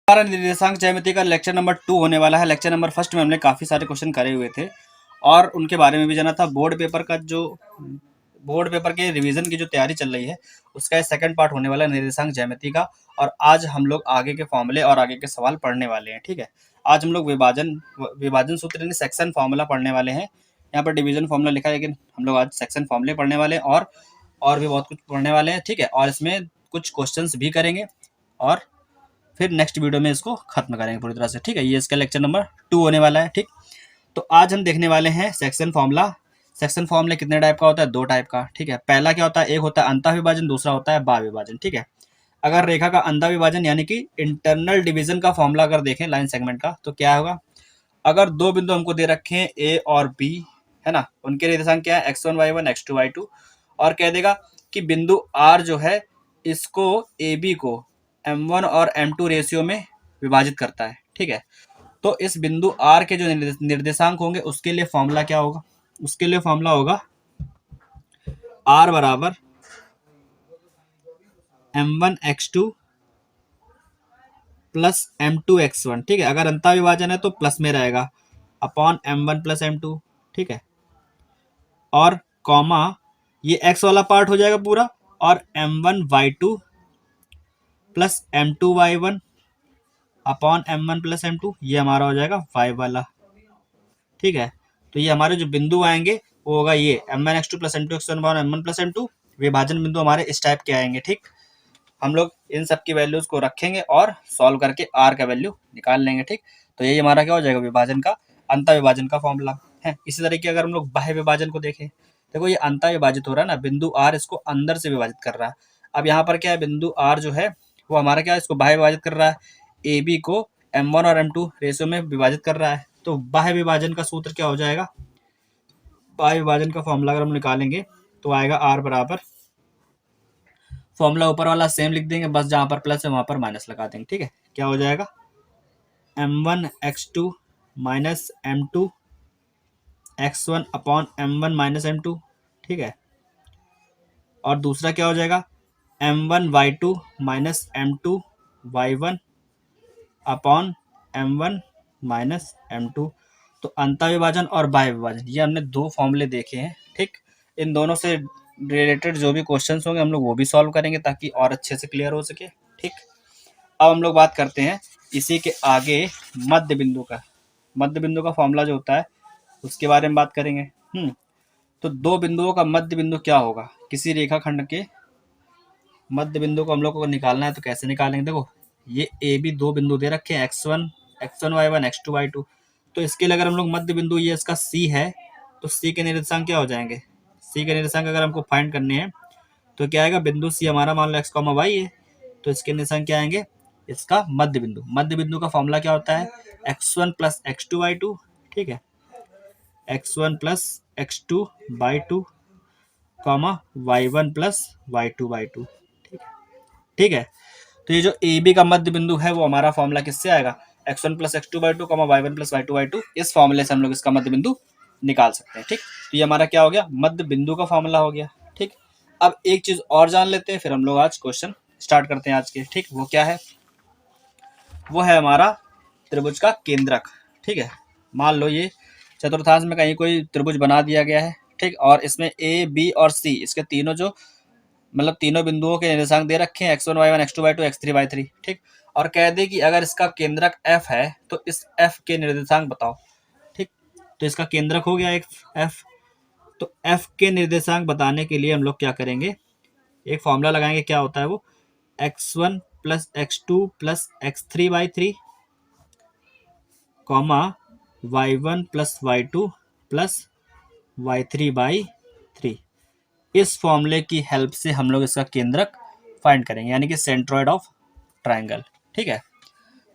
हमारा निर्देशांक ज्यामिति का लेक्चर नंबर 2 होने वाला है। लेक्चर नंबर 1 में हमने काफ़ी सारे क्वेश्चन करे हुए थे और उनके बारे में भी जाना था। बोर्ड पेपर के रिवीजन की जो तैयारी चल रही है उसका सेकंड पार्ट होने वाला है निर्देशांक ज्यामिति का। और आज हम लोग आगे के फॉर्मूले और आगे के सवाल पढ़ने वाले हैं। ठीक है, आज हम लोग विभाजन सूत्र यानी सेक्शन फॉर्मूला पढ़ने वाले हैं। यहाँ पर डिवीजन फॉर्मूला लिखा है, लेकिन हम लोग आज सेक्शन फॉर्मूले पढ़ने वाले हैं और भी बहुत कुछ पढ़ने वाले हैं। ठीक है, और इसमें कुछ क्वेश्चंस भी करेंगे और फिर नेक्स्ट वीडियो में इसको खत्म करेंगे पूरी तरह से। ठीक है, ये इसका लेक्चर नंबर 2 होने वाला है। ठीक, तो आज हम देखने वाले हैं सेक्शन फॉर्मूला। सेक्शन फॉर्मूला कितने टाइप का होता है? 2 टाइप का। ठीक है, पहला क्या होता है? एक होता है अंतः विभाजन, दूसरा होता है बाह्य विभाजन। ठीक है, अगर रेखा का अंतः विभाजन यानी कि इंटरनल डिवीजन का फॉर्मूला अगर देखें लाइन सेगमेंट का, तो क्या होगा? अगर दो बिंदु हमको दे रखे हैं ए और बी, है ना, उनके निर्देशांक क्या है? x1 y1 x2 y2, और कह देगा कि बिंदु आर जो है इसको ए बी को m1 और m2 रेशियो में विभाजित करता है। ठीक है, तो इस बिंदु आर के जो निर्देशांक होंगे उसके लिए फॉर्मूला क्या होगा? उसके लिए फॉर्मूला होगा r बराबर m1 x2 plus m2 x1। ठीक है, अगर अंतः विभाजन है तो प्लस में रहेगा अपॉन m1 प्लस m2। ठीक है, और कॉमा ये x वाला पार्ट हो जाएगा पूरा, और m1 y2 plus m2 y1 upon m1 plus m2, ये हमारा हो जाएगा y वाला। ठीक है, तो ये हमारे जो बिंदु आएंगे वो होगा ये m1 x2 plus m2 x1 upon m1 plus m2। विभाजन बिंदु हमारे इस टाइप के आएंगे। ठीक, हम लोग इन सब की वैल्यूज को रखेंगे और सॉल्व करके आर का वैल्यू निकाल लेंगे। ठीक, तो यही हमारा क्या हो जाएगा? विभाजन का, अंतः विभाजन का फॉर्मूला है। इसी तरीके अगर हम लोग बाह्य विभाजन को देखें, देखो ये अंतः विभाजित हो रहा है ना, बिंदु आर इसको अंदर से विभाजित कर रहा है। अब यहाँ पर क्या है? बिंदु आर जो है वो हमारा क्या है? इसको बाह्य विभाजित कर रहा है, ए बी को m1 और m2 रेशियो में विभाजित कर रहा है। तो बाह्य विभाजन का सूत्र क्या हो जाएगा? बाह्य विभाजन का फॉर्मूला अगर हम निकालेंगे तो आएगा आर बराबर, फॉर्मूला ऊपर वाला सेम लिख देंगे, बस जहां पर प्लस है वहां पर माइनस लगा देंगे। ठीक है, क्या हो जाएगा? m1 x2 minus m2 x1 upon m1 minus m2। ठीक है, और दूसरा क्या हो जाएगा? m1 y2 minus m2 y1 upon m1 minus m2। तो अंतः विभाजन और बाह्य विभाजन, ये हमने दो फॉर्मूले देखे हैं। ठीक, इन दोनों से रिलेटेड जो भी क्वेश्चंस होंगे हम लोग वो भी सॉल्व करेंगे ताकि और अच्छे से क्लियर हो सके। ठीक, अब हम लोग बात करते हैं इसी के आगे मध्य बिंदु का फॉर्मूला जो होता है उसके बारे में बात करेंगे। तो दो बिंदुओं का मध्य बिंदु क्या होगा? किसी रेखाखंड के मध्य बिंदु को हम लोग को निकालना है तो कैसे निकालेंगे? देखो ये ए बी दो बिंदु दे रखे हैं, x1 y1 x2 y2। तो इसके लिए अगर हम लोग मध्य बिंदु, ये इसका c है, तो c के निर्देशांक क्या हो जाएंगे? c के निर्देशांक अगर हमको फाइंड करने हैं तो क्या आएगा? बिंदु c हमारा मान लो x, y है, तो इसके निर्देशांक क्या आएंगे? इसका मध्य बिंदु का फॉर्मूला क्या होता है? x1 plus x2 y2। ठीक है, x1 plus x2 y2 comma y1 plus y2 y2। ठीक है, तो ये जो ए बी का मध्य बिंदु है वो हमारा फॉर्मूला किससे आएगा? x1 plus x2 y2 comma y1 plus y2 y2। इस फॉर्मूले से हम लोग इसका मध्य बिंदु निकाल सकते हैं। ठीक, तो ये हमारा क्या हो गया? मध्य बिंदु का फॉर्मूला हो गया। ठीक, अब एक चीज और जान लेते हैं, फिर हम लोग आज क्वेश्चन स्टार्ट करते हैं आज के। ठीक, वो क्या है? वो है हमारा त्रिभुज का केंद्रक। ठीक है, मान लो ये चतुर्थांश में कहीं कोई त्रिभुज बना दिया गया है। ठीक, और इसमें ए बी और सी इसके तीनों जो मतलब तीनों बिंदुओं के निर्देशांक दे रखे हैं, x1 y1 x2 y2 x3 y3। ठीक, और कह दे कि अगर इसका केंद्रक f है तो इस f के निर्देशांक बताओ। ठीक, तो इसका केंद्रक हो गया एक f, तो f के निर्देशांक बताने के लिए हम लोग क्या करेंगे? एक फॉर्मूला लगाएंगे। क्या होता है वो? x1 plus x2 plus x3 y3 comma y1 plus y2 plus y3 by 3। इस फॉर्मूले की हेल्प से हम लोग इसका केंद्रक फाइंड करेंगे, यानी कि सेंट्रोइड ऑफ ट्रायंगल। ठीक है,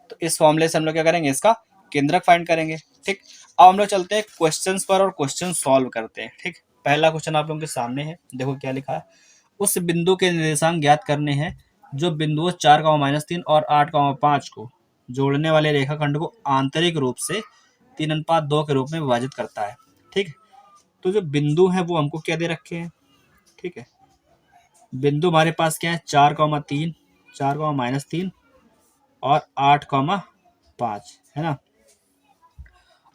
तो इस फॉर्मूले से हम लोग क्या करेंगे? इसका केंद्रक फाइंड करेंगे। ठीक, अब हम लोग चलते हैं क्वेश्चंस पर और क्वेश्चन सॉल्व करते हैं। ठीक, पहला क्वेश्चन आप लोगों के सामने है, देखो क्या लिखा है। उस बिंदु के निर्देशांक ज्ञात करने हैं जो बिंदुओं 4,-3 और 8,5 को जोड़ने वाले रेखाखंड को आंतरिक रूप से 3:2 के रूप में विभाजित करता है। ठीक, तो जो बिंदु है वो हमको क्या दे रखे हैं? ठीक है, बिंदु हमारे पास क्या है? 4,3, 4,-3 और 8,5 है ना।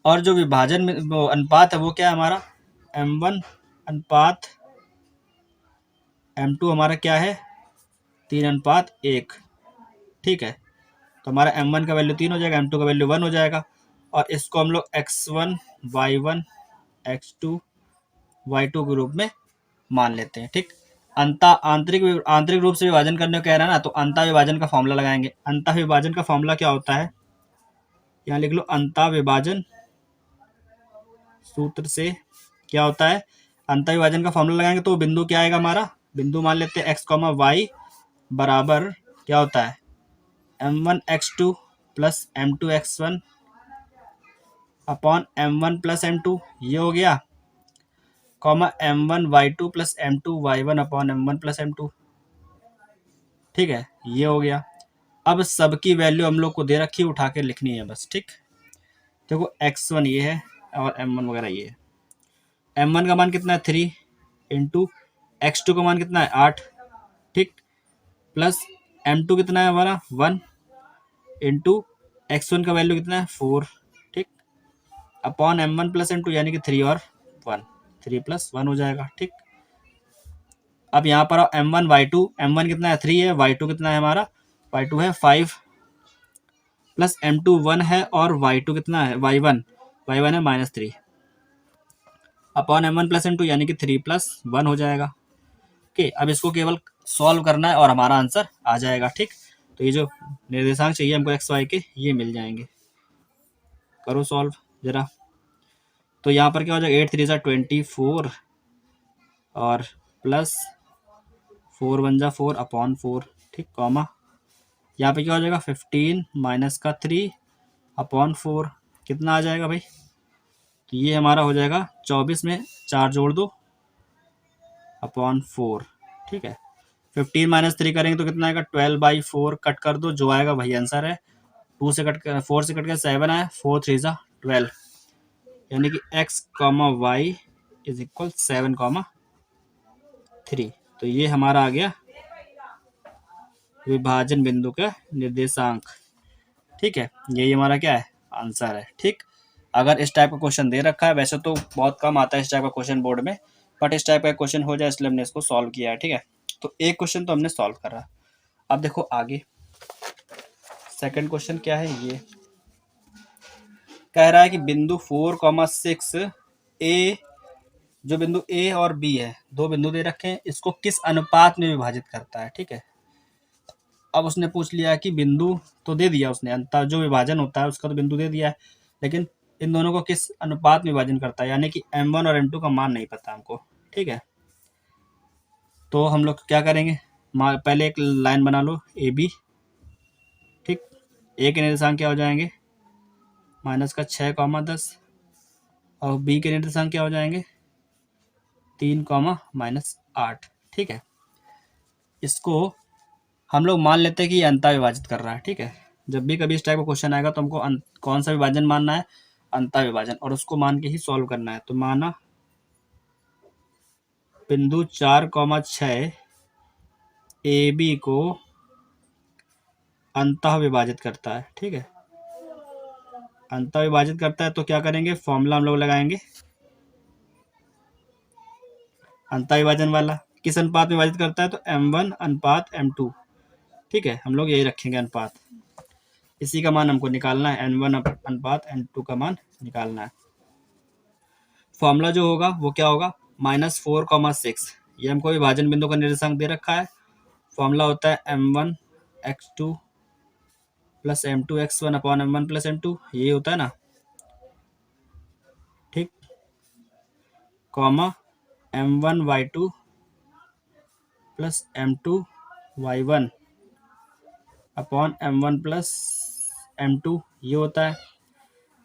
और जो विभाजन में वो अनुपात है वो क्या है हमारा, m1 अनुपात m2 हमारा क्या है 3:1। ठीक है, तो हमारा m1 का वैल्यू 3 हो जाएगा, m2 का वैल्यू 1 हो जाएगा। और इसको हम लोग x1 y1 x2 y2 के रूप में मान लेते हैं। ठीक, आंतरिक आंतरिक रूप से विभाजन करने को कह रहा है ना, तो अंतः विभाजन का फॉर्मूला लगाएंगे। अंतः विभाजन का फॉर्मूला क्या होता है, यहाँ लिख लो, अंतः विभाजन सूत्र से क्या होता है, अंतः विभाजन का फॉर्मूला लगाएंगे तो बिंदु क्या आएगा हमारा, बिंदु मान लेते हैं x, y बराबर क्या होता है m1 x2 plus m2 x1 upon m1 plus m2, ये हो गया, comma m1 y2 plus m2 y1 upon m1 plus m2। ठीक है, ये हो गया। अब सबकी वैल्यू हम लोग को दे रखी है, उठा के लिखनी है बस। ठीक, देखो x1 ये है और m1 वगैरह ये है। m1 का मान कितना है 3 इंटू x2 का मान कितना है 8। ठीक, प्लस m2 कितना है हमारा 1 इंटू x1 का वैल्यू कितना है 4। ठीक, अपॉन m1 प्लस m2 यानी कि 3 और 1, 3 प्लस 1 हो जाएगा। ठीक, अब यहाँ पर m1 y2, m1 कितना है 3 है, y2 कितना है हमारा, y2 है 5 प्लस m2 1 है और y2 कितना है y1 है -3 अपॉन m1 प्लस m2 यानी कि 3 प्लस 1 हो जाएगा। ओके, अब इसको केवल सॉल्व करना है और हमारा आंसर आ जाएगा। ठीक, तो ये जो निर्देशांक चाहिए हमको एक्स वाई के, ये मिल जाएंगे। करो सॉल्व जरा। तो यहाँ पर क्या हो जाएगा 8 3 ज़ा 24 और प्लस 4 1 ज़ा 4 अपॉन 4। ठीक, कॉमा यहाँ पे क्या हो जाएगा 15 माइनस का 3 अपॉन 4, कितना आ जाएगा भाई, तो ये हमारा हो जाएगा 24 में 4 जोड़ दो अपॉन 4। ठीक है, 15 माइनस 3 करेंगे तो कितना आएगा 12/4, कट कर दो, जो आएगा वही आंसर है। 2 से कट कर 4 से कट कर 7 आया, 4 3 ज़ा 12 यानी कि x, y इज इक्वल 7, 3। तो ये हमारा आ गया विभाजन बिंदु का निर्देशांक। ठीक है, यही हमारा क्या है आंसर है। ठीक, अगर इस टाइप का क्वेश्चन दे रखा है, वैसे तो बहुत कम आता है इस टाइप का क्वेश्चन बोर्ड में, बट इस टाइप का क्वेश्चन हो जाए इसलिए हमने इसको सॉल्व किया है। ठीक है, तो एक क्वेश्चन तो हमने सॉल्व करा। अब देखो आगे सेकंड क्वेश्चन क्या है, ये कह रहा है कि बिंदु 4,6 ए, जो बिंदु ए और बी है, दो बिंदु दे रखे हैं, इसको किस अनुपात में विभाजित करता है। ठीक है, अब उसने पूछ लिया कि बिंदु तो दे दिया उसने, अंतर जो विभाजन होता है उसका तो बिंदु दे दिया है, लेकिन इन दोनों को किस अनुपात में विभाजन करता है, यानी कि m1 और m2 का मान नहीं पता हमको। ठीक है, तो हम लोग क्या करेंगे, पहले एक लाइन बना लो ए बी। ठीक, ए के निर्देशांक क्या हो जाएंगे -6, 10 और बी के निर्देशांक क्या हो जाएंगे 3, -8। ठीक है, इसको हम लोग मान लेते हैं कि ये अंतः विभाजित कर रहा है। ठीक है, जब भी कभी इस टाइप का क्वेश्चन आएगा तो हमको कौन सा विभाजन मानना है, अंतः विभाजन, और उसको मान के ही सॉल्व करना है। तो माना बिंदु 4,6 ए बी को अंतः विभाजित करता है। ठीक है, अंतः विभाजित करता है तो क्या करेंगे, फॉर्मूला हम लोग लगाएंगे अंतः विभाजन वाला। किस अनुपात में विभाजित करता है, तो m1 अनुपात m2। ठीक है, हम लोग यही रखेंगे अनुपात, इसी का मान हमको निकालना है, n1 अनुपात n2 का मान निकालना है। फॉर्मूला जो होगा वो क्या होगा -4,6, ये हमको विभाजन बिंदु का निर्देशांक दे रखा है। फॉर्मूला होता है m1 x2 plus m2 x1 upon m1 plus m2, ये होता है ना। ठीक, comma m1 y2 plus m2 y1 upon m1 plus m2, ये होता है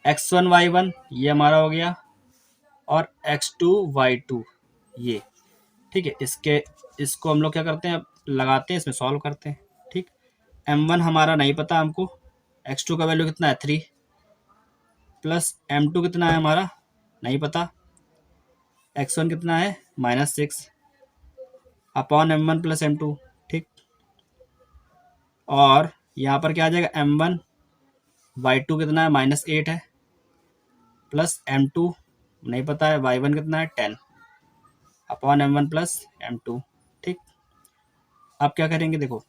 x1 y1, ये हमारा हो गया, और x2 y2 ये। ठीक है, इसको हम लोग क्या करते हैं, अब लगाते हैं, इसमें सॉल्व करते हैं। ठीक, m1 हमारा नहीं पता हमको, x2 का वैल्यू कितना है 3 प्लस m2 कितना है हमारा नहीं पता, x1 कितना है -6 अपॉन m1 प्लस m2। ठीक, और यहाँ पर क्या आ जाएगा m1 y2 कितना है -8 है प्लस m2 नहीं पता है y1 कितना है 10 अपॉन m1 प्लस m2। ठीक, आप क्या करेंगे देखो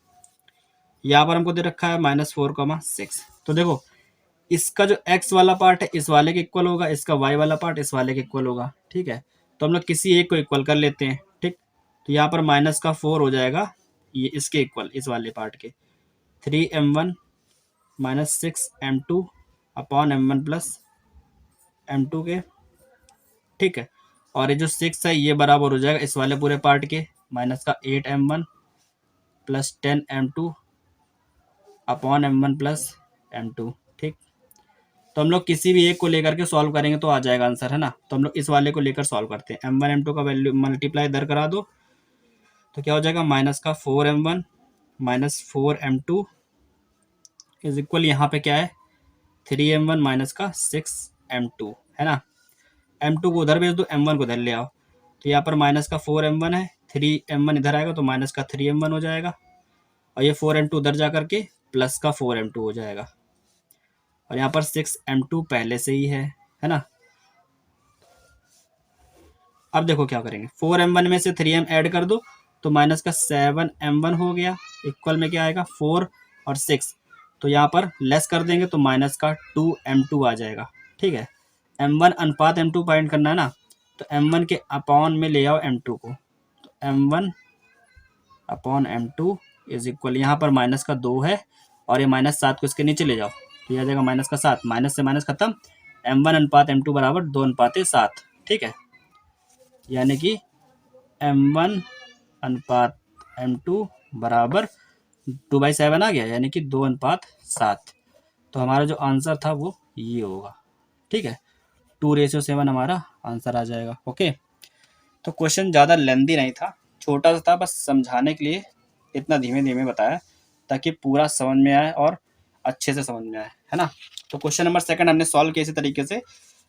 यहाँ पर हमको दे रखा है -4,6। तो देखो इसका जो x वाला पार्ट है इस वाले के इक्वल होगा, इसका y वाला पार्ट इस वाले के इक्वल होगा। ठीक है, तो हम लोग किसी एक को इक्वल कर लेते हैं। ठीक, तो यहाँ पर -4 हो जाएगा ये इसके इक्वल इस वाले पार्ट के 3m1 -6m2 upon m1 plus m2 के। ठीक है, और ये जो 6 है ये बराबर हो जाएगा इस वाले पूरे पार्ट के -8m1 plus 10m2 upon m1 plus m2। ठीक, तो हम लोग किसी भी एक को लेकर के सॉल्व करेंगे तो आ जाएगा आंसर, है ना। तो हम लोग इस वाले को लेकर सॉल्व करते हैं। m1 m2 का वैल्यू मल्टीप्लाई इधर करा दो तो क्या हो जाएगा -4m1 -4m2 इज इक्वल यहाँ पे क्या है 3m1 -6m2, है ना। m2 को उधर भेज दो, m1 को इधर ले आओ। तो यहाँ पर -4m1 है, 3m1 इधर आएगा तो -3m1 हो जाएगा, और ये 4m2 उधर जा करके +4m2 हो जाएगा, और यहाँ पर 6m2 पहले से ही है ना। अब देखो क्या करेंगे 4m1 में से 3m ऐड कर दो तो -7m1 हो गया, इक्वल में क्या आएगा 4 और 6, तो यहाँ पर लेस कर देंगे तो -2m2 आ जाएगा। ठीक है, m1 अनुपात m2 फाइंड करना है ना, तो m1 के अपॉन में ले आओ m2 को, तो m1 upon m2 is equal यहाँ पर -2 है और ये -7 को इसके नीचे ले जाओ तो यह आ जाएगा -7, माइनस से माइनस खत्म, m1 अनुपात m2 बराबर 2:7। ठीक है, यानी कि m1 अनुपात m2 बराबर 2/7 आ गया, यानी कि 2:7। तो हमारा जो आंसर था वो ये होगा। ठीक है, 2:7 हमारा आंसर आ जाएगा। ओके, तो क्वेश्चन ज़्यादा लेंदी नहीं था, छोटा सा था, बस समझाने के लिए इतना धीमे धीमे बताया ताकि पूरा समझ में आए और अच्छे से समझ में आए, है ना। तो क्वेश्चन नंबर 2 हमने सॉल्व किया इसी तरीके से।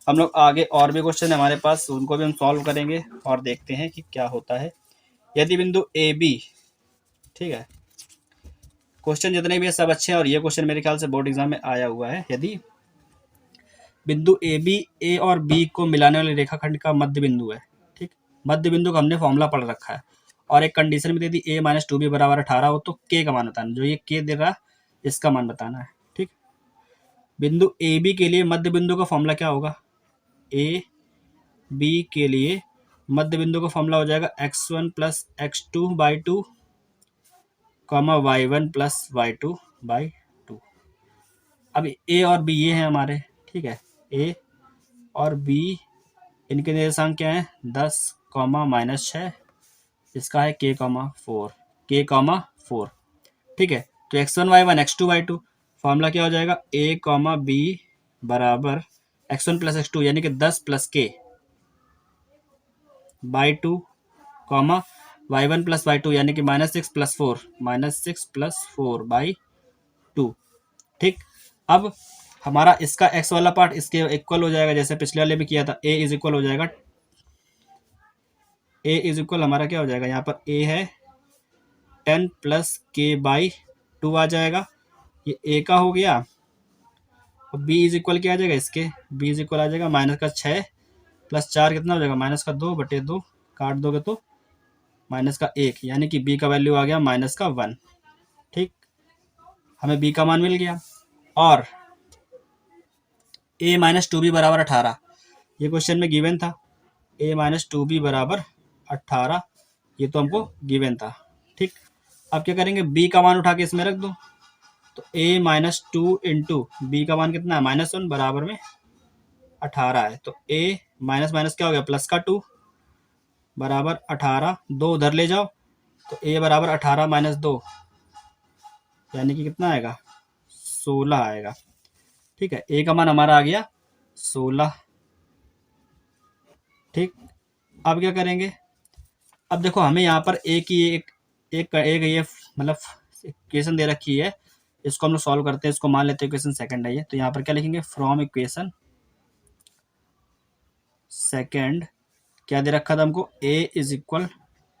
हम लोग आगे और भी क्वेश्चन है हमारे पास, उनको भी हम सॉल्व करेंगे और देखते हैं कि क्या होता है। यदि बिंदु ए बी, ठीक है, क्वेश्चन जितने भी है सब अच्छे हैं और ये क्वेश्चन मेरे ख्याल से बोर्ड एग्जाम में आया हुआ है। यदि बिंदु ए बी ए और बी को मिलाने वाले रेखाखंड का मध्य बिंदु है, ठीक, मध्य बिंदु का हमने फॉर्मूला पढ़ रखा है, और एक कंडीशन भी दे दी a - 2b बराबर 18 हो तो k का मान बताना, जो ये k दे रहा है इसका मान बताना है। ठीक, बिंदु ए बी के लिए मध्य बिंदु का फॉर्मूला क्या होगा, ए बी के लिए मध्य बिंदु का फॉर्मूला हो जाएगा x1 plus x2/2 y1 plus y2/2। अब ए और बी ये हैं हमारे, ठीक है, ए और बी इनके निर्देशांक क्या है 10, -6, इसका है k,4। ठीक है, तो x1 y1 x2 y2 formula क्या हो जाएगा a, b बराबर x1 प्लस x2 यानी कि 10 plus k/2 y1 plus y2 यानी कि -6 प्लस 4/2। ठीक, अब हमारा इसका x वाला पार्ट इसके इक्वल हो जाएगा, जैसे पिछले वाले भी किया था, a इज इक्वल हो जाएगा, a इज इक्वल हमारा क्या हो जाएगा, यहाँ पर a है 10 प्लस k/2 आ जाएगा, ये a का हो गया, और b इज इक्वल क्या आ जाएगा इसके, b इज इक्वल आ जाएगा -6 प्लस 4 कितना हो जाएगा -2/2, काट दोगे तो -1, यानी कि b का वैल्यू आ गया -1। ठीक, हमें b का मान मिल गया, और a - 2b बराबर 18, ये क्वेश्चन में गिवन था, a - 2b बराबर 18, ये तो हमको गिवन था। ठीक, अब क्या करेंगे b का मान उठा के इसमें रख दो, तो a - 2 इंटू बी का मान कितना है -1 बराबर में 18 है, तो a माइनस माइनस क्या हो गया प्लस का 2 बराबर 18, 2 उधर ले जाओ तो a बराबर 18 - 2 यानी कि कितना आएगा 16 आएगा। ठीक है, a का मान हमारा आ गया 16। ठीक, अब क्या करेंगे, अब देखो हमें यहाँ पर a की एक ये मतलब इक्वेशन दे रखी है, इसको हम लोग सॉल्व करते हैं, इसको मान लेते हैं इक्वेशन सेकंड है ये, तो यहाँ पर क्या लिखेंगे फ्रॉम इक्वेशन सेकंड क्या दे रखा था हमको a is equal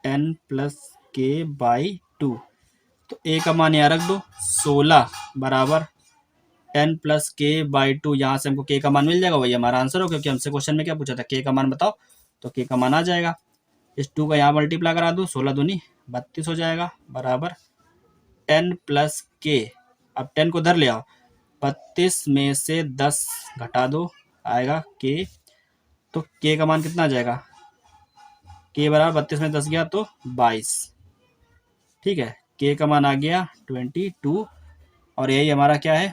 10 plus k/2, तो तो ए का मान यहाँ रख दो 16 बराबर 10 प्लस के बाई 2। यहाँ से हमको के का मान मिल जाएगा, वही हमारा आंसर हो, क्योंकि हमसे क्वेश्चन में क्या पूछा था, के का मान बताओ, तो के का मान आ जाएगा। इस 2 का यहाँ मल्टीप्लाई करा दो, 16 दूनी 32 हो जाएगा बराबर 10 प्लस के। अब 10 को धर ले आओ, 32 में से 10 घटा दो, आएगा के। तो के का मान कितना आ जाएगा, के बराबर 32 में 10 गया तो 22। ठीक है, के का मान आ गया 22 और यही हमारा क्या है,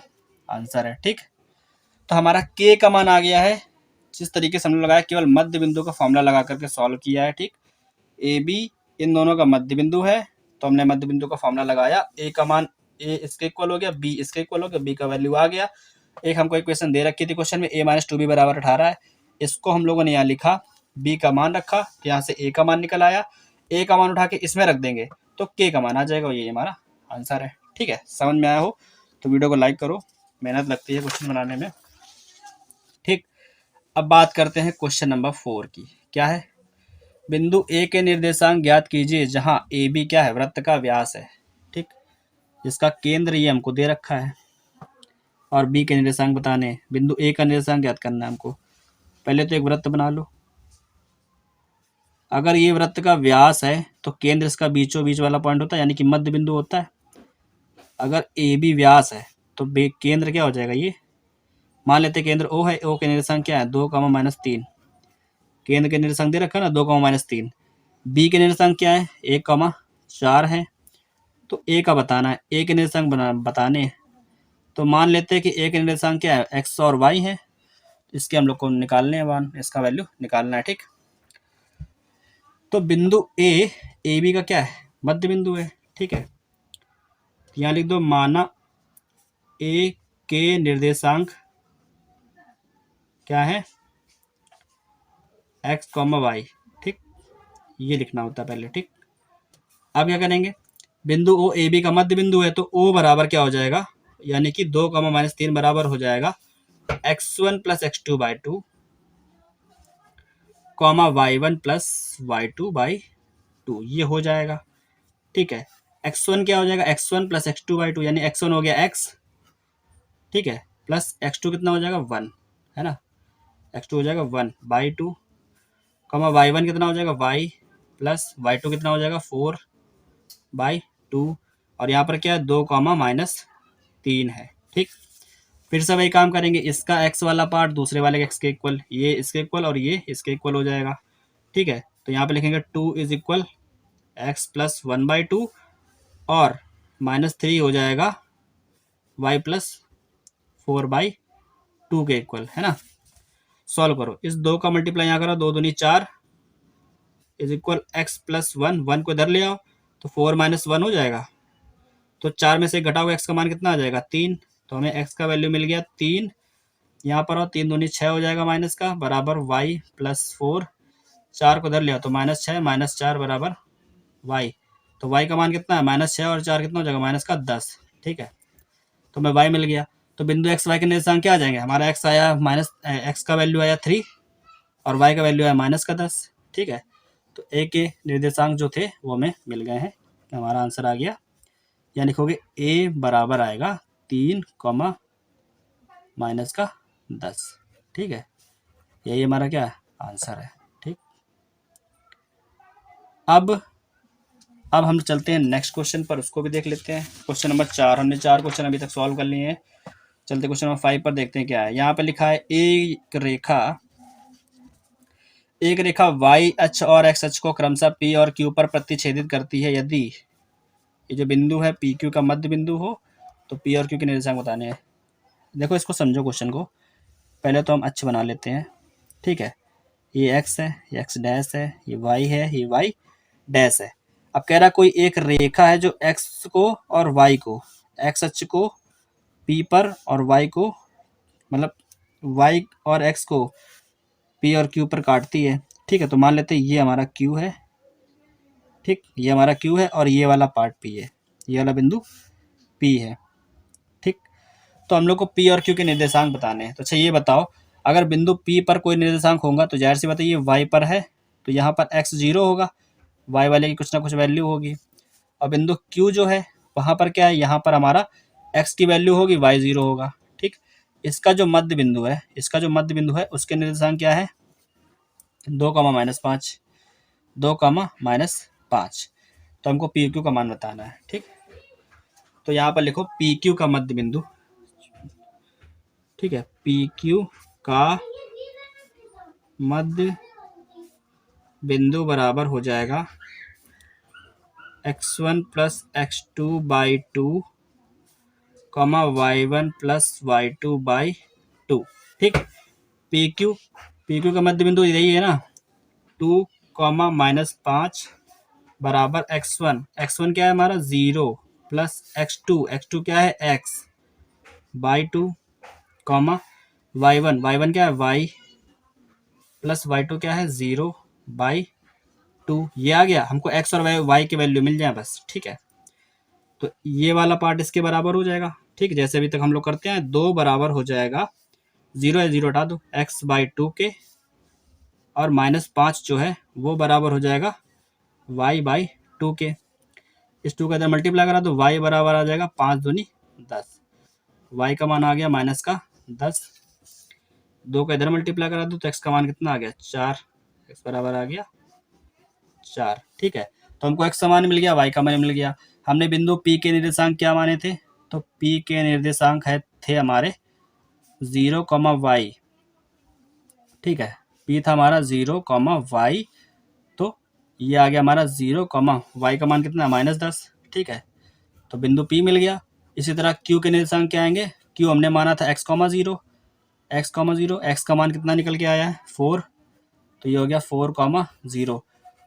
आंसर है। ठीक, तो हमारा के का मान आ गया है। जिस तरीके से हमने लगाया, केवल मध्य बिंदु का फॉर्मूला लगा करके सॉल्व किया है। ठीक, ए बी इन दोनों का मध्य बिंदु है, तो हमने मध्य बिंदु का फॉर्मूला लगाया। ए का मान ए इसके इक्वल हो गया, बी इसके इक्वल हो गया, बी का वैल्यू आ गया। एक हमको इक्वेशन दे रखी थी क्वेश्चन में, a माइनस 2b बराबर 18 है। इसको हम लोगों ने यहाँ लिखा, b का मान रखा, यहाँ से a का मान निकल आया। a का मान उठा के इसमें रख देंगे तो k का मान आ जाएगा, ये हमारा आंसर है। ठीक है, समझ में आया हो तो वीडियो को लाइक करो, मेहनत लगती है क्वेश्चन बनाने में। ठीक, अब बात करते हैं क्वेश्चन नंबर 4 की। क्या है, बिंदु ए के निर्देशांक ज्ञात कीजिए जहां ए बी क्या है, वृत्त का व्यास है। ठीक, जिसका केंद्र ये हमको दे रखा है और बी के निर्देशांक बताने हैं। बिंदु ए का निर्देशांक ज्ञात करना है हमको। पहले तो एक वृत्त बना लो। अगर ये वृत्त का व्यास है तो केंद्र इसका बीचों बीच वाला पॉइंट होता है, यानी कि मध्य बिंदु होता है। अगर ए बी व्यास है तो केंद्र क्या हो जाएगा, ये मान लेते केंद्र ओ है, ओ के निर्देशांक क्या है 2, केंद्र के निर्देशांक दे रखा है ना 2, बी के निर्देशांक क्या है 1, 4 है। तो ए का बताना है, ए के निर्देशांक बताने हैं। तो मान लेते हैं कि ए के निर्देशांक क्या है, एक्स और वाई है। इसके हम लोग को निकालने हैं मान, इसका वैल्यू निकालना है। ठीक, तो बिंदु ए बी का क्या है, मध्य बिंदु है। ठीक है, यहाँ लिख दो, माना ए के निर्देशांक क्या है, एक्स कॉमा वाई। ठीक, ये लिखना होता है पहले। ठीक, अब क्या करेंगे, बिंदु ओ ए बी का मध्य बिंदु है, तो ओ बराबर क्या हो जाएगा, यानी कि 2, -3 बराबर हो जाएगा x1 plus x2 by 2 comma y1 plus y2 by 2, ये हो जाएगा। ठीक है, x1 क्या हो जाएगा, x1 प्लस x2 बाई 2, यानी x1 हो गया x, ठीक है, प्लस x2 कितना हो जाएगा 1, है ना, x2 हो जाएगा 1 बाई 2 कॉमा y1 कितना हो जाएगा y प्लस y2 कितना हो जाएगा 4 बाई 2, और यहाँ पर क्या है 2, -3 है। ठीक, फिर से वही काम करेंगे, इसका x वाला पार्ट दूसरे वाले x के इक्वल, ये इसके इक्वल और ये इसके इक्वल हो जाएगा। ठीक है, तो यहाँ पे लिखेंगे 2 इज इक्वल x प्लस 1/2 और -3 हो जाएगा y प्लस 4/2 के इक्वल, है ना। सॉल्व करो, इस 2 का मल्टीप्लाई यहाँ करो, 2 दूनी 4 इज इक्वल x प्लस 1 को इधर ले आओ तो 4 - 1 हो जाएगा। तो 4 में से घटाओगे x का मान कितना आ जाएगा 3, तो हमें x का वैल्यू मिल गया 3। यहाँ पर आओ, 3 दूनी 6 हो जाएगा माइनस का, बराबर y प्लस 4, 4 को इधर ले आओ तो -6 -4 बराबर y। तो y का मान कितना है, -6 और 4 कितना हो जाएगा -10। ठीक है, तो हमें y मिल गया। तो बिंदु x y के निर्देशांक क्या आ जाएंगे, हमारा x आया x का वैल्यू आया 3 और y का वैल्यू आया -10। ठीक है, तो a के निर्देशांक जो थे वो हमें मिल गए हैं, हमारा आंसर आ गया। यानी लिखोगे a बराबर आएगा 3, -10। ठीक है, यही हमारा क्या आंसर है। ठीक, अब हम चलते हैं नेक्स्ट क्वेश्चन पर, उसको भी देख लेते हैं। क्वेश्चन नंबर 4, हमने 4 क्वेश्चन अभी तक सॉल्व कर लिए हैं। चलते क्वेश्चन नंबर 5 पर, देखते हैं क्या है। यहाँ पे लिखा है एक रेखा y अक्ष और x अक्ष को क्रमशः p और q पर प्रतिच्छेदित करती है। यदि ये जो बिंदु है पी क्यू का मध्य बिंदु हो तो पी और क्यू के निर्देशांक बताने हैं। देखो, इसको समझो क्वेश्चन को। पहले तो हम अक्ष बना लेते हैं। ठीक है, ये x है, ये एक्स डैश है, ये y है, ये y डैश है। अब कह रहा कोई एक रेखा है जो x को और y को, x अक्ष को p पर और y को, मतलब y और x को p और q पर काटती है। ठीक है, तो मान लेते हैं ये हमारा q है। ठीक, ये हमारा q है और ये वाला पार्ट p है, ये वाला बिंदु p है। ठीक, तो हम लोग को p और q के निर्देशांक बताने हैं। तो अच्छा ये बताओ, अगर बिंदु p पर कोई निर्देशांक होगा तो जाहिर सी बात है ये y पर है, तो यहाँ पर x 0 होगा, y वाले की कुछ ना कुछ वैल्यू होगी। और बिंदु q जो है वहाँ पर क्या है, यहाँ पर हमारा x की वैल्यू होगी, y 0 होगा। ठीक, इसका जो मध्य बिंदु है, उसके निर्देशांक क्या है, 2, -5, 2, -5। तो हमको पी क्यू का मान बताना है। ठीक, तो यहाँ पर लिखो पी क्यू का मध्य बिंदु। ठीक है, पी क्यू का मध्य बिंदु बराबर हो जाएगा x1 plus x2/2, y1 plus y2/2। ठीक, पी क्यू का मध्य बिंदु यही है ना, 2, -5 बराबर x1 क्या है हमारा 0 प्लस x2 क्या है x/2, y1 क्या है y प्लस y2 क्या है 0/2। ये आ गया, हमको x और y की वैल्यू मिल जाए बस। ठीक है, तो ये वाला पार्ट इसके बराबर हो जाएगा। ठीक, जैसे अभी तक हम लोग करते हैं, 2 बराबर हो जाएगा 0 है 0 हटा दो, x/2 के, और -5 जो है वो बराबर हो जाएगा y/2 के। इस 2 का इधर मल्टीप्लाई करा तो y बराबर आ जाएगा 5 दूनी 10, y का मान आ गया -10। 2 का इधर मल्टीप्लाई करा दो तो x का मान कितना आ गया 4, x बराबर आ गया 4। ठीक है, तो हमको x का मान मिल गया, y का मान मिल गया। हमने बिंदु P के निर्देशांक क्या माने थे, तो P के निर्देशांक थे हमारे 0, y। ठीक है, P था हमारा 0, y, तो ये आ गया हमारा 0, y का मान कितना है -10। ठीक है, तो बिंदु P मिल गया। इसी तरह Q के निर्देशांक क्या आएंगे, Q हमने माना था x, 0, x का मान कितना निकल के आया है 4, तो ये हो गया 4, 0।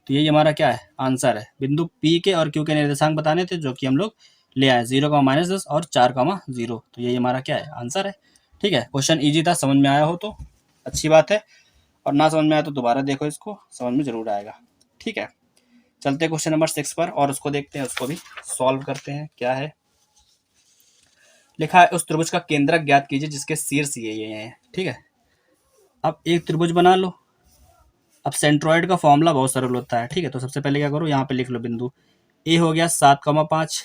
तो ये हमारा क्या है आंसर है। बिंदु P के और Q के निर्देशांक बताने थे जो कि हम लोग ले आए 0, -10 और 4, 0। तो ये हमारा क्या है आंसर है। ठीक है, क्वेश्चन इजी था, समझ में आया हो तो अच्छी बात है, और ना समझ में आया तो दोबारा देखो, इसको समझ में जरूर आएगा। ठीक है, चलते हैं क्वेश्चन नंबर 6 पर और उसको देखते हैं, उसको भी सॉल्व करते हैं। क्या है लिखा है, उस त्रिभुज का केंद्रक ज्ञात कीजिए जिसके शीर्ष ये हैं। ठीक है, अब एक त्रिभुज बना लो। अब सेंट्रॉइड का फॉर्मूला बहुत सरल होता है। ठीक है, तो सबसे पहले क्या करो, यहाँ पे लिख लो बिंदु ए हो गया 7, 5,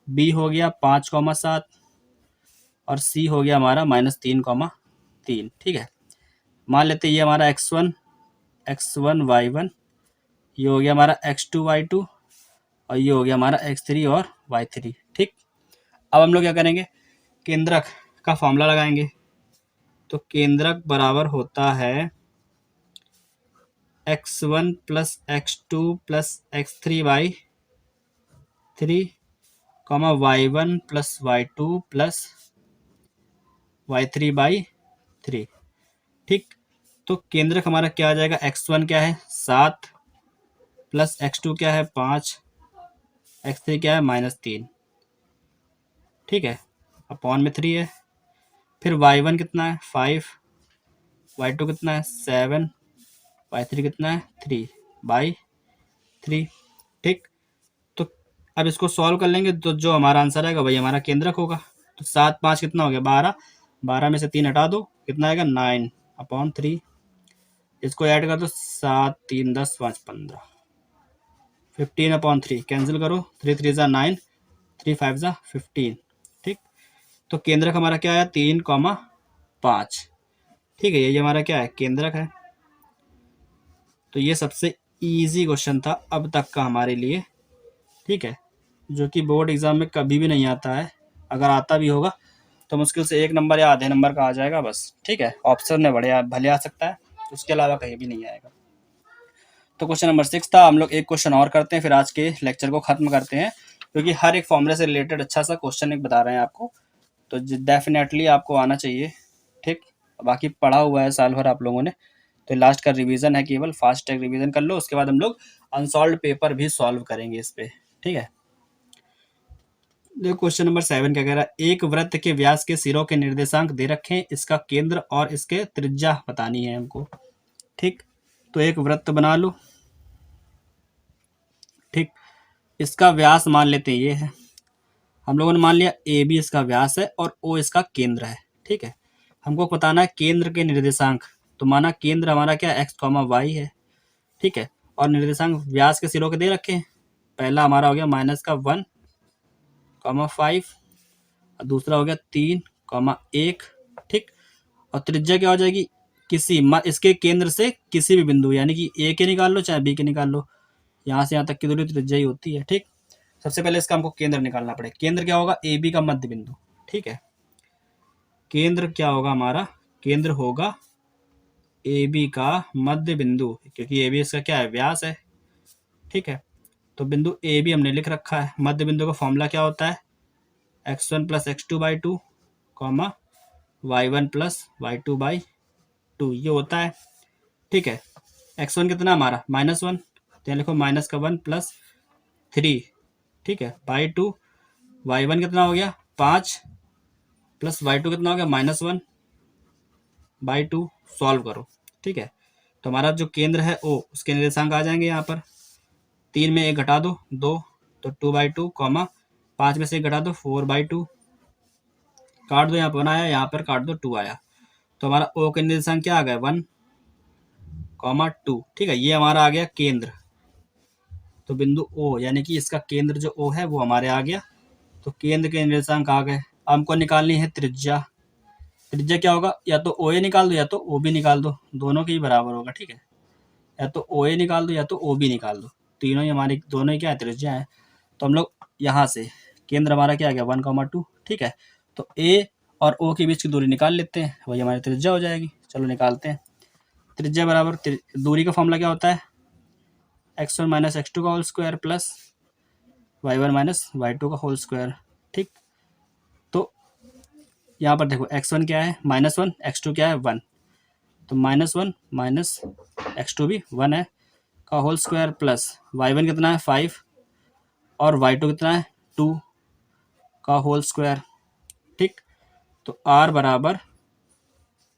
बी हो गया 5, 7, और सी हो गया हमारा -3, ठीक है, मान लेते ये हमारा x1 y1, ये हो गया हमारा x2 y2, और ये हो गया हमारा x3 और y3। ठीक, अब हम लोग क्या करेंगे, केंद्रक का फॉर्मूला लगाएंगे। तो केंद्रक बराबर होता है x1 plus x2 plus x3/3, y1 plus y2 plus y3/3। ठीक, तो केंद्रक हमारा क्या आ जाएगा, x1 क्या है 7 प्लस x2 क्या है 5, x3 क्या है -3। ठीक है, अपॉन में 3 है। फिर y1 कितना है 5, y2 कितना है 7, y3 कितना है 3/3। ठीक, तो अब इसको सॉल्व कर लेंगे तो जो हमारा आंसर आएगा वही हमारा केंद्रक होगा। तो 7, 5 कितना हो गया 12, 12 में से 3 हटा दो, कितना आएगा 9/3। इसको ऐड कर दो, 7, 3, 10, 5, 15, 15/3 कैंसिल करो, 3 3 ज़ा 9, 3 5 ज़ा 15। ठीक, तो केंद्रक हमारा क्या आया 3, 5। ठीक है, ये हमारा क्या है केंद्रक है। तो ये सबसे इजी क्वेश्चन था अब तक का हमारे लिए। ठीक है, जो कि बोर्ड एग्जाम में कभी भी नहीं आता है, अगर आता भी होगा तो मुश्किल से 1 नंबर या आधे नंबर का आ जाएगा बस। ठीक है, ऑप्शन में भले आ सकता है, उसके अलावा कहीं भी नहीं आएगा। तो क्वेश्चन नंबर 6 था। हम लोग एक क्वेश्चन और करते हैं, फिर आज के लेक्चर को खत्म करते हैं, क्योंकि हर एक फॉर्मूले से रिलेटेड अच्छा सा क्वेश्चन एक बता रहे हैं आपको, तो डेफिनेटली आपको आना चाहिए। ठीक, बाकी पढ़ा हुआ है साल भर आप लोगों ने, तो लास्ट का रिवीजन है, केवल फास्ट ट्रैक रिवीजन कर लो, उसके बाद हम लोग अनसॉल्व पेपर भी सॉल्व करेंगे इस पे। ठीक है, देखो क्वेश्चन नंबर 7 क्या कह रहा है, एक वृत्त के व्यास के सिरों के निर्देशांक दे रखे, इसका केंद्र और इसके त्रिज्या बतानी है हमको। ठीक, तो एक वृत्त बना लो। ठीक, इसका व्यास मान लेते हैं ये है, हम लोगों ने मान लिया ए बी इसका व्यास है और ओ इसका केंद्र है। ठीक है, हमको बताना है केंद्र के निर्देशांक, तो माना केंद्र हमारा क्या x, y है। ठीक है, और निर्देशांक व्यास के सिरों के दे रखे हैं, पहला हमारा हो गया -1, 5, और दूसरा हो गया 3, 1, ठीक। और त्रिज्या क्या हो जाएगी, इसके केंद्र से किसी भी बिंदु, यानी कि ए के निकाल लो चाहे बी के निकाल लो, यहाँ से यहाँ तक की दूरी त्रिज्या ही होती है, ठीक। सबसे पहले इसका हमको केंद्र निकालना पड़ेगा। केंद्र क्या होगा, ए बी का मध्य बिंदु, ठीक है। केंद्र क्या होगा हमारा, केंद्र होगा ए बी का मध्य बिंदु, क्योंकि ए बी इसका क्या है, व्यास है, ठीक है। तो बिंदु ए बी हमने लिख रखा है। मध्य बिंदु का फॉर्मूला क्या होता है, x1 plus x2/2 comma y1 plus y2/2, ये होता है, ठीक है। x1 कितना हमारा -1, तो यहाँ लिखो -1 प्लस 3, ठीक है, बाई 2। y1 कितना हो गया 5 प्लस y2 कितना हो गया -1/2, सॉल्व करो, ठीक है। तो हमारा जो केंद्र है ओ, उसके निर्देशांक आ जाएंगे यहाँ पर। 3 में 1 घटा दो 2, तो 2/2 कॉमा 5 में से 1 घटा दो 4/2, काट दो, यहाँ पर 1 आया, यहाँ पर काट दो 2 आया। तो हमारा ओ के निर्देशांक क्या आ गया 1,2, ठीक है। ये हमारा आ गया केंद्र। तो बिंदु ओ यानी कि इसका केंद्र जो ओ है वो हमारे आ गया। तो केंद्र के निर्देशांक आ गए। हमको निकालनी है त्रिज्या। त्रिज्या क्या होगा, या तो ओ ए निकाल दो या तो ओ बी निकाल दो, दोनों के ही बराबर होगा, ठीक है। या तो ओ ए निकाल दो या तो ओ बी निकाल दो, तीनों ही हमारी दोनों ही क्या है, त्रिज्या है। तो हम लोग यहाँ से केंद्र हमारा क्या आ गया 1,2, ठीक है। तो ए और ओ के बीच की दूरी निकाल लेते हैं, वही हमारी त्रिज्या हो जाएगी। चलो निकालते हैं। त्रिज्या बराबर दूरी का फॉर्मूला क्या होता है, x1 माइनस x2 का whole square plus y1 minus y2 का होल स्क्वायर, ठीक। तो यहाँ पर देखो x1 क्या है -1, x2 क्या है 1, तो -1 माइनस x2 भी 1 है का होल स्क्वायर प्लस y1 कितना है 5 और y2 कितना है 2 का होल स्क्वायर, ठीक। तो r बराबर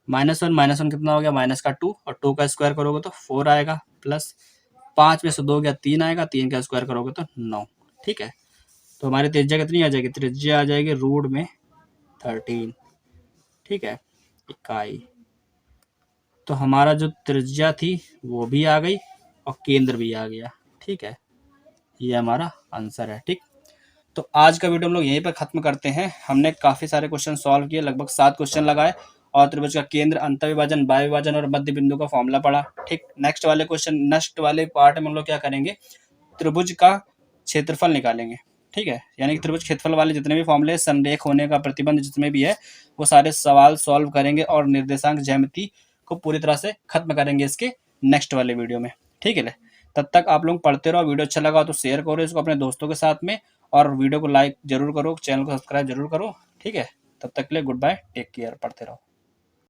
-1 कितना हो गया -2, और 2 का स्क्वायर करोगे तो 4 आएगा, प्लस 5 में से 2 गया 3 आएगा, 3 का स्क्वायर करोगे तो 9, ठीक है। तो हमारी त्रिज्या कितनी आ जाएगी, त्रिज्या आ जाएगी रूट में 13, ठीक है, इकाई। तो हमारा जो त्रिज्या थी वो भी आ गई और केंद्र भी आ गया, ठीक है। ये हमारा आंसर है, ठीक। तो आज का वीडियो हम लोग यहीं पर खत्म करते हैं। हमने काफ़ी सारे क्वेश्चन सॉल्व किए, लगभग 7 क्वेश्चन लगाए, और त्रिभुज का केंद्र, अंतःविभाजन, बाह्य विभाजन और मध्य बिंदु का फॉर्मूला पढ़ा, ठीक। नेक्स्ट वाले पार्ट में हम लोग क्या करेंगे, त्रिभुज का क्षेत्रफल निकालेंगे, ठीक है। यानी कि त्रिभुज क्षेत्रफल वाले जितने भी फॉर्मूले, संरेख होने का प्रतिबंध जितने भी है, वो सारे सवाल सॉल्व करेंगे और निर्देशांक ज्यामिति को पूरी तरह से खत्म करेंगे इसके नेक्स्ट वाले वीडियो में, ठीक है। तब तक आप लोग पढ़ते रहो। वीडियो अच्छा लगा तो शेयर करो इसको अपने दोस्तों के साथ में, और वीडियो को लाइक जरूर करो, चैनल को सब्सक्राइब जरूर करो, ठीक है। तब तक के लिए गुड बाय, टेक केयर, पढ़ते रहो।